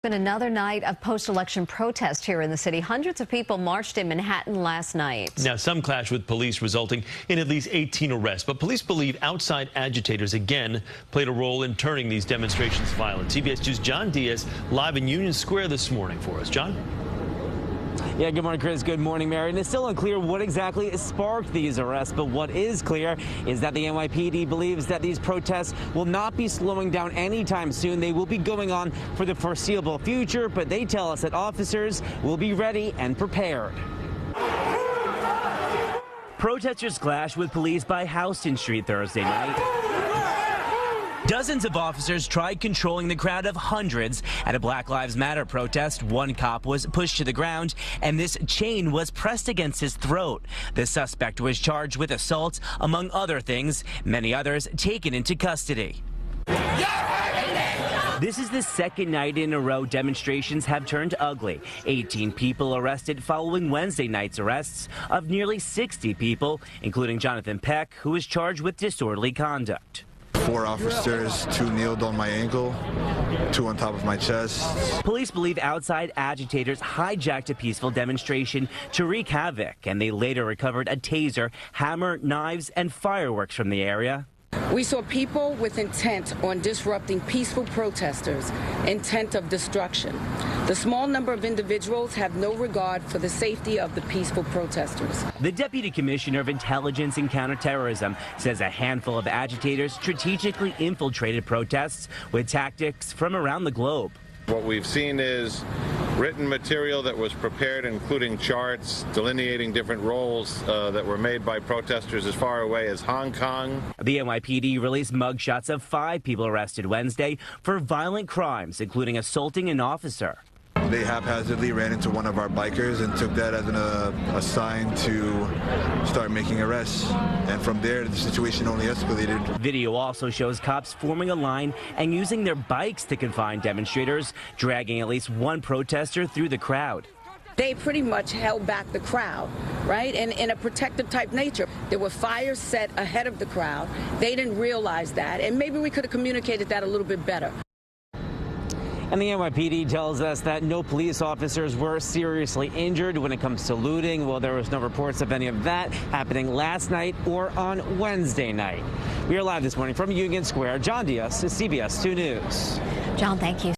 Been another night of post-election protest here in the city. Hundreds of people marched in Manhattan last night. Now, some clash with police, resulting in at least 18 arrests. But police believe outside agitators again played a role in turning these demonstrations violent. CBS 2's John Diaz live in Union Square this morning for us. John? Yeah, good morning, Chris. Good morning, Mary. And it's still unclear what exactly sparked these arrests, but what is clear is that the NYPD believes that these protests will not be slowing down anytime soon. They will be going on for the foreseeable future, but they tell us that officers will be ready and prepared. Protesters clashed with police by Houston Street Thursday night. Dozens of officers tried controlling the crowd of hundreds at a Black Lives Matter protest. One cop was pushed to the ground, and this chain was pressed against his throat. The suspect was charged with assault, among other things, many others taken into custody. This is the second night in a row demonstrations have turned ugly. 18 people arrested following Wednesday night's arrests of nearly 60 people, including Jonathan Peck, who was charged with disorderly conduct. 4 officers, 2 kneeled on my ankle, 2 on top of my chest. Police believe outside agitators hijacked a peaceful demonstration to wreak havoc, and they later recovered a taser, hammer, knives, and fireworks from the area. We saw people with intent on disrupting peaceful protesters, intent of destruction. The small number of individuals have no regard for the safety of the peaceful protesters. The Deputy Commissioner of Intelligence and Counterterrorism says a handful of agitators strategically infiltrated protests with tactics from around the globe. What we've seen is written material that was prepared, including charts delineating different roles that were made by protesters as far away as Hong Kong. The NYPD released mugshots of 5 people arrested Wednesday for violent crimes, including assaulting an officer. They haphazardly ran into one of our bikers and took that as a sign to start making arrests. And from there, the situation only escalated. Video also shows cops forming a line and using their bikes to confine demonstrators, dragging at least one protester through the crowd. They pretty much held back the crowd, right? And in a protective type nature. There were fires set ahead of the crowd. They didn't realize that. And maybe we could have communicated that a little bit better. And the NYPD tells us that no police officers were seriously injured when it comes to looting. Well, there was no reports of any of that happening last night or on Wednesday night. We are live this morning from Union Square. John Diaz, CBS 2 News. John, thank you.